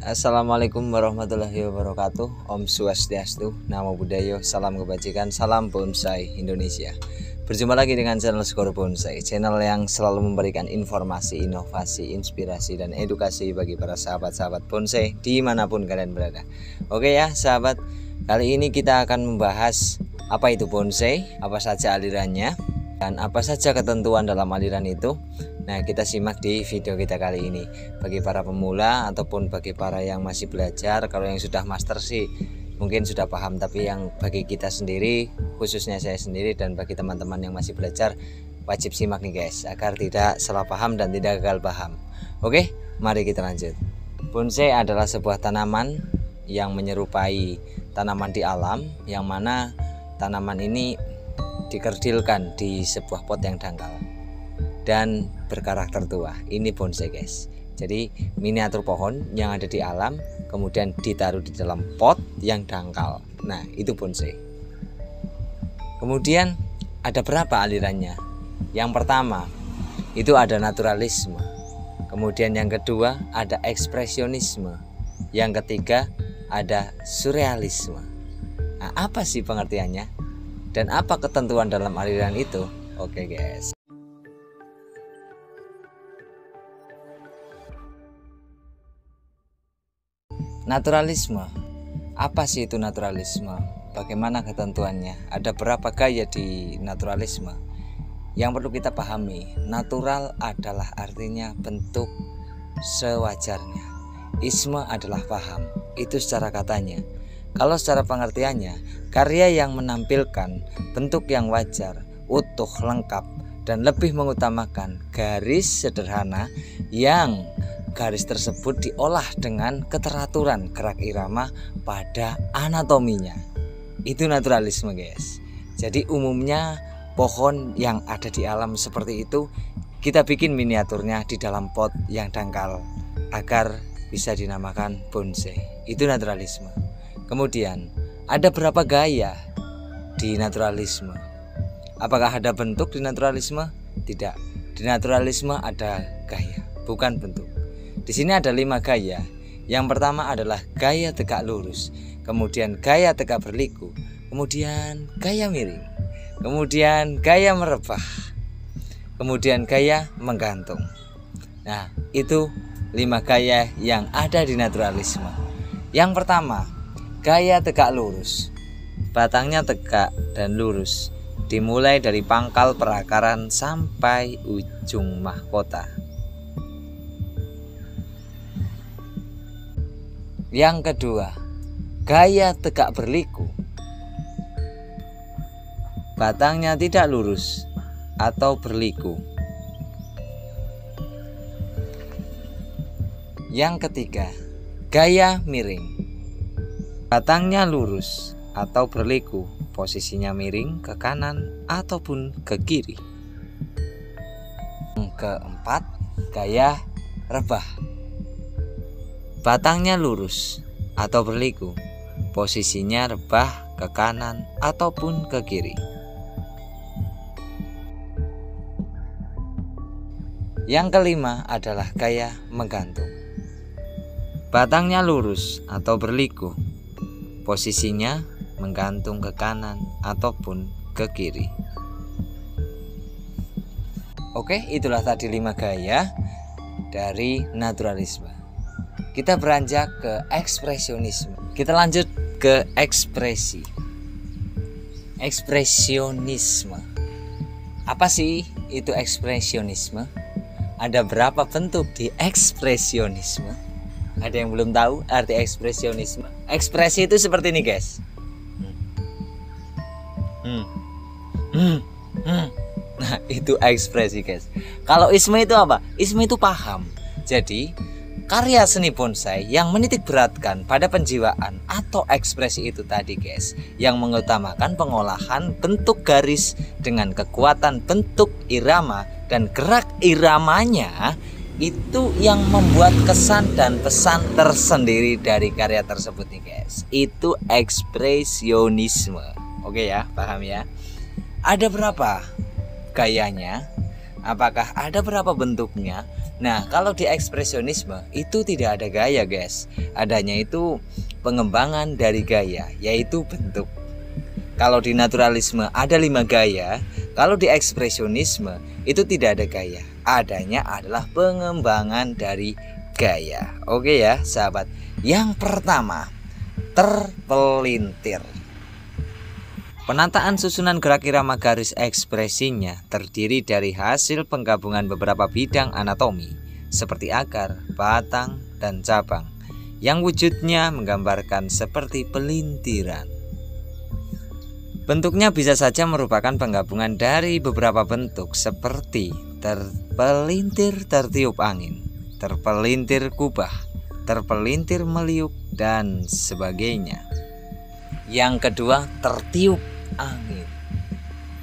Assalamualaikum warahmatullahi wabarakatuh. Om Swastiastu, Namo Buddhaya, salam kebajikan, salam bonsai Indonesia. Berjumpa lagi dengan channel Skor Bonsai, channel yang selalu memberikan informasi, inovasi, inspirasi, dan edukasi bagi para sahabat-sahabat bonsai dimanapun kalian berada. Oke ya sahabat, kali ini kita akan membahas apa itu bonsai, apa saja alirannya, dan apa saja ketentuan dalam aliran itu. Nah, kita simak di video kita kali ini. Bagi para pemula ataupun bagi para yang masih belajar, kalau yang sudah master sih mungkin sudah paham, tapi yang bagi kita sendiri, khususnya saya sendiri dan bagi teman-teman yang masih belajar, wajib simak nih guys, agar tidak salah paham dan tidak gagal paham. Oke, mari kita lanjut. Bonsai adalah sebuah tanaman yang menyerupai tanaman di alam, yang mana tanaman ini dikerdilkan di sebuah pot yang dangkal dan berkarakter tua. Ini bonsai guys. Jadi miniatur pohon yang ada di alam kemudian ditaruh di dalam pot yang dangkal. Nah, itu bonsai. Kemudian ada berapa alirannya? Yang pertama itu ada naturalisme. Kemudian yang kedua ada ekspresionisme. Yang ketiga ada surrealisme. Nah, apa sih pengertiannya? Dan apa ketentuan dalam aliran itu? Oke guys. Naturalisme. Apa sih itu naturalisme? Bagaimana ketentuannya? Ada berapa gaya di naturalisme? Yang perlu kita pahami, natural adalah artinya bentuk sewajarnya. Isme adalah paham. Itu secara katanya. Kalau secara pengertiannya, karya yang menampilkan bentuk yang wajar, utuh, lengkap, dan lebih mengutamakan garis sederhana yang garis tersebut diolah dengan keteraturan gerak irama pada anatominya. Itu naturalisme guys. Jadi umumnya pohon yang ada di alam seperti itu kita bikin miniaturnya di dalam pot yang dangkal agar bisa dinamakan bonsai. Itu naturalisme. Kemudian ada berapa gaya di naturalisme? Apakah ada bentuk di naturalisme? Tidak. Di naturalisme ada gaya, bukan bentuk. Di sini ada 5 gaya. Yang pertama adalah gaya tegak lurus, kemudian gaya tegak berliku, kemudian gaya miring, kemudian gaya merebah, kemudian gaya menggantung. Nah, itu 5 gaya yang ada di naturalisme. Yang pertama, gaya tegak lurus. Batangnya tegak dan lurus, dimulai dari pangkal perakaran sampai ujung mahkota. Yang kedua, gaya tegak berliku. Batangnya tidak lurus atau berliku. Yang ketiga, gaya miring. Batangnya lurus atau berliku, posisinya miring ke kanan ataupun ke kiri. Yang keempat, gaya rebah. Batangnya lurus atau berliku, posisinya rebah ke kanan ataupun ke kiri. Yang kelima adalah gaya menggantung. Batangnya lurus atau berliku, posisinya menggantung ke kanan ataupun ke kiri. Oke, itulah tadi 5 gaya dari naturalisme. Kita beranjak ke ekspresionisme. Kita lanjut ke ekspresi. Ekspresionisme. Apa sih itu ekspresionisme? Ada berapa bentuk di ekspresionisme? Ada yang belum tahu arti ekspresionisme? Ekspresi itu seperti ini guys. Nah, itu ekspresi guys. Kalau isme itu apa? Isme itu paham. Jadi karya seni bonsai yang menitik beratkan pada penjiwaan atau ekspresi itu tadi guys, yang mengutamakan pengolahan bentuk garis dengan kekuatan bentuk irama dan gerak iramanya, itu yang membuat kesan dan pesan tersendiri dari karya tersebut nih guys. Itu ekspresionisme. Oke ya, paham ya? Ada berapa gayanya? Apakah ada berapa bentuknya? Nah, kalau di ekspresionisme itu tidak ada gaya, guys. Adanya itu pengembangan dari gaya, yaitu bentuk. Kalau di naturalisme ada 5 gaya, kalau di ekspresionisme itu tidak ada gaya. Adanya adalah pengembangan dari gaya. Oke ya, sahabat. Yang pertama, terpelintir. Penataan susunan gerak irama garis ekspresinya terdiri dari hasil penggabungan beberapa bidang anatomi seperti akar, batang, dan cabang yang wujudnya menggambarkan seperti pelintiran. Bentuknya bisa saja merupakan penggabungan dari beberapa bentuk seperti terpelintir tertiup angin, terpelintir kubah, terpelintir meliuk, dan sebagainya. Yang kedua, tertiup angin.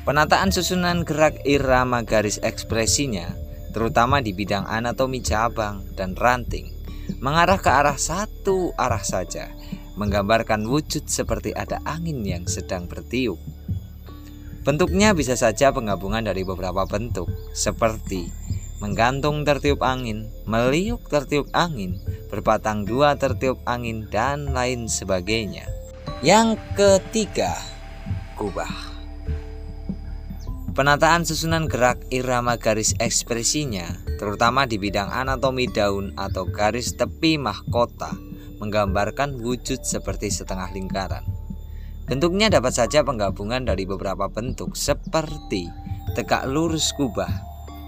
Penataan susunan gerak irama garis ekspresinya terutama di bidang anatomi cabang dan ranting mengarah ke arah satu arah saja, menggambarkan wujud seperti ada angin yang sedang bertiup. Bentuknya bisa saja penggabungan dari beberapa bentuk seperti menggantung tertiup angin, meliuk tertiup angin, berbatang dua tertiup angin, dan lain sebagainya. Yang ketiga, kubah. Penataan susunan gerak irama garis ekspresinya terutama di bidang anatomi daun atau garis tepi mahkota menggambarkan wujud seperti setengah lingkaran. Bentuknya dapat saja penggabungan dari beberapa bentuk seperti tegak lurus kubah,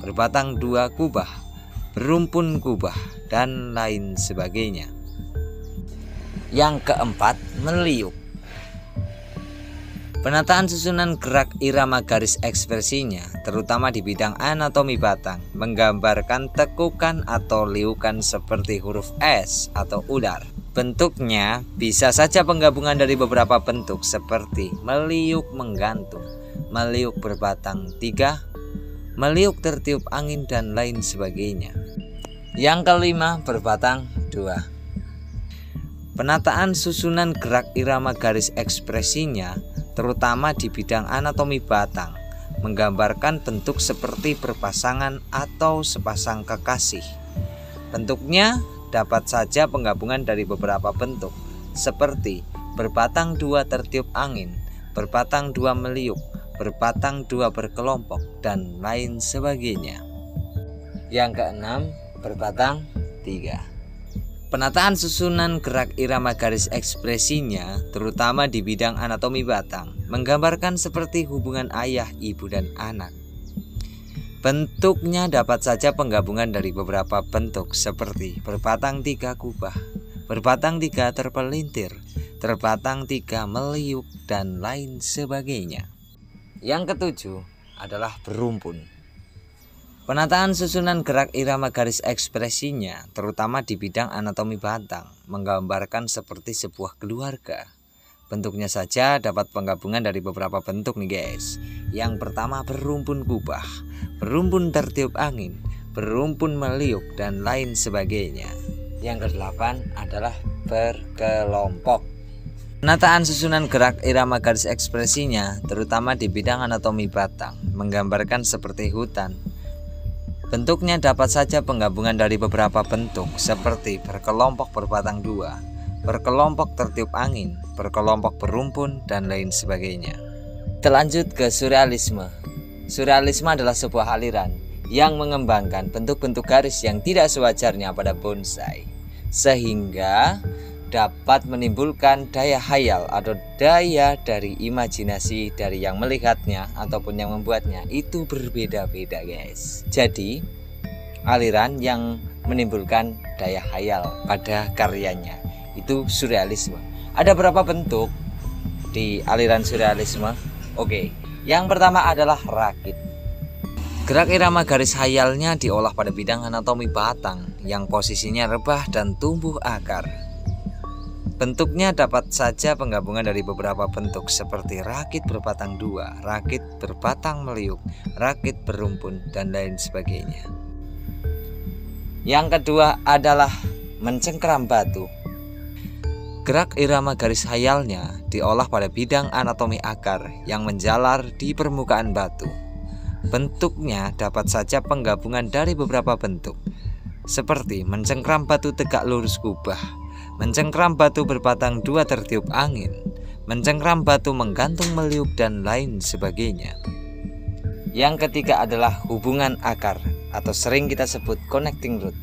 berbatang dua kubah, berumpun kubah, dan lain sebagainya. Yang keempat, meliuk. Penataan susunan gerak irama garis ekspresinya terutama di bidang anatomi batang menggambarkan tekukan atau liukan seperti huruf S atau ular. Bentuknya bisa saja penggabungan dari beberapa bentuk seperti meliuk menggantung, meliuk berbatang tiga, meliuk tertiup angin, dan lain sebagainya. Yang kelima, berbatang dua. Penataan susunan gerak irama garis ekspresinya terutama di bidang anatomi batang menggambarkan bentuk seperti berpasangan atau sepasang kekasih. Bentuknya dapat saja penggabungan dari beberapa bentuk seperti berbatang dua tertiup angin, berbatang dua meliuk, berbatang dua berkelompok, dan lain sebagainya. Yang keenam, berbatang tiga. Penataan susunan gerak irama garis ekspresinya terutama di bidang anatomi batang menggambarkan seperti hubungan ayah, ibu, dan anak. Bentuknya dapat saja penggabungan dari beberapa bentuk seperti berbatang tiga kubah, berbatang tiga terpelintir, terbatang tiga meliuk, dan lain sebagainya. Yang ketujuh adalah berumpun. Penataan susunan gerak irama garis ekspresinya terutama di bidang anatomi batang menggambarkan seperti sebuah keluarga. Bentuknya saja dapat penggabungan dari beberapa bentuk nih guys. Yang pertama, berumpun kubah, berumpun tertiup angin, berumpun meliuk, dan lain sebagainya. Yang kedelapan adalah berkelompok. Penataan susunan gerak irama garis ekspresinya terutama di bidang anatomi batang menggambarkan seperti hutan. Bentuknya dapat saja penggabungan dari beberapa bentuk seperti berkelompok berbatang dua, berkelompok tertiup angin, berkelompok berumpun, dan lain sebagainya. Kita lanjut ke surrealisme. Surrealisme adalah sebuah aliran yang mengembangkan bentuk-bentuk garis yang tidak sewajarnya pada bonsai, sehingga dapat menimbulkan daya hayal atau daya dari imajinasi dari yang melihatnya ataupun yang membuatnya itu berbeda-beda guys. Jadi aliran yang menimbulkan daya hayal pada karyanya itu surrealisme. Ada berapa bentuk di aliran surrealisme? Oke, yang pertama adalah rakit. Gerak irama garis hayalnya diolah pada bidang anatomi batang yang posisinya rebah dan tumbuh akar. Bentuknya dapat saja penggabungan dari beberapa bentuk seperti rakit berbatang dua, rakit berbatang meliuk, rakit berumpun, dan lain sebagainya. Yang kedua adalah mencengkeram batu. Gerak irama garis hayalnya diolah pada bidang anatomi akar yang menjalar di permukaan batu. Bentuknya dapat saja penggabungan dari beberapa bentuk seperti mencengkram batu tegak lurus kubah, mencengkram batu berbatang dua tertiup angin, mencengkram batu menggantung meliuk, dan lain sebagainya. Yang ketiga adalah hubungan akar atau sering kita sebut connecting root.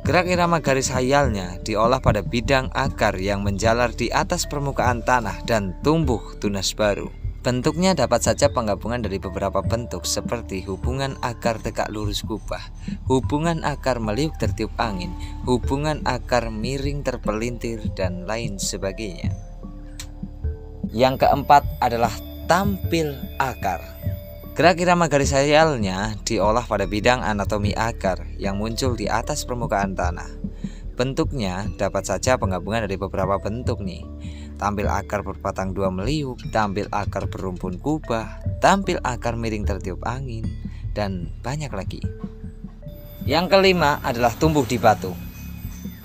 Gerak irama garis hayalnya diolah pada bidang akar yang menjalar di atas permukaan tanah dan tumbuh tunas baru. Bentuknya dapat saja penggabungan dari beberapa bentuk seperti hubungan akar tegak lurus kubah, hubungan akar meliuk tertiup angin, hubungan akar miring terpelintir, dan lain sebagainya. Yang keempat adalah tampil akar. Gerak irama garis hayalnya diolah pada bidang anatomi akar yang muncul di atas permukaan tanah. Bentuknya dapat saja penggabungan dari beberapa bentuk nih. Tampil akar berbatang dua meliuk, tampil akar berumpun kubah, tampil akar miring tertiup angin, dan banyak lagi. Yang kelima adalah tumbuh di batu.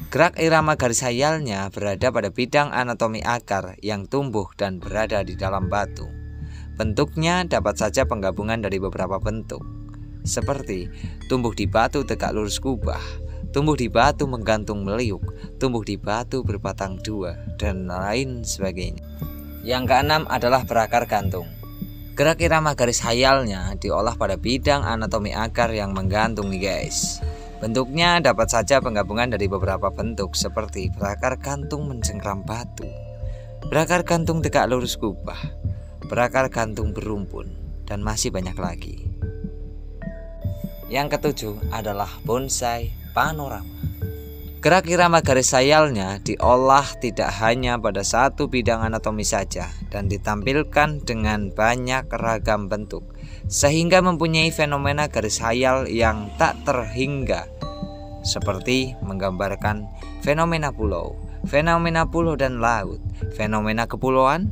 Gerak irama garis hayalnya berada pada bidang anatomi akar yang tumbuh dan berada di dalam batu. Bentuknya dapat saja penggabungan dari beberapa bentuk, seperti tumbuh di batu tegak lurus kubah, tumbuh di batu menggantung meliuk, tumbuh di batu berbatang dua, dan lain sebagainya. Yang keenam adalah berakar gantung. Gerak irama garis hayalnya diolah pada bidang anatomi akar yang menggantung nih guys. Bentuknya dapat saja penggabungan dari beberapa bentuk seperti berakar gantung mencengkram batu, berakar gantung tegak lurus kubah, berakar gantung berumpun, dan masih banyak lagi. Yang ketujuh adalah bonsai panorama. Gerak irama garis hayalnya diolah tidak hanya pada satu bidang anatomi saja dan ditampilkan dengan banyak ragam bentuk, sehingga mempunyai fenomena garis hayal yang tak terhingga, seperti menggambarkan fenomena pulau dan laut, fenomena kepulauan,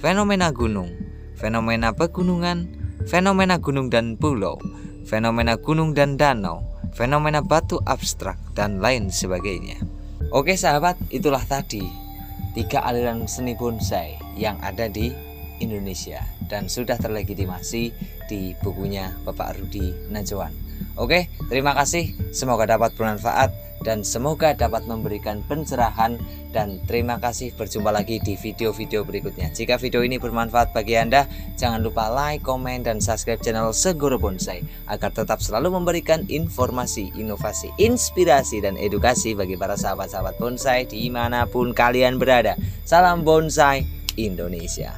fenomena gunung, fenomena pegunungan, fenomena gunung dan pulau, fenomena gunung dan danau, fenomena batu abstrak, dan lain sebagainya. Oke sahabat, itulah tadi 3 aliran seni bonsai yang ada di Indonesia dan sudah terlegitimasi di bukunya Bapak Rudi Najwan. Oke, terima kasih, semoga dapat bermanfaat dan semoga dapat memberikan pencerahan, dan terima kasih, berjumpa lagi di video-video berikutnya. Jika video ini bermanfaat bagi Anda, jangan lupa like, komen, dan subscribe channel Segoro Bonsai agar tetap selalu memberikan informasi, inovasi, inspirasi, dan edukasi bagi para sahabat-sahabat bonsai dimanapun kalian berada. Salam bonsai Indonesia.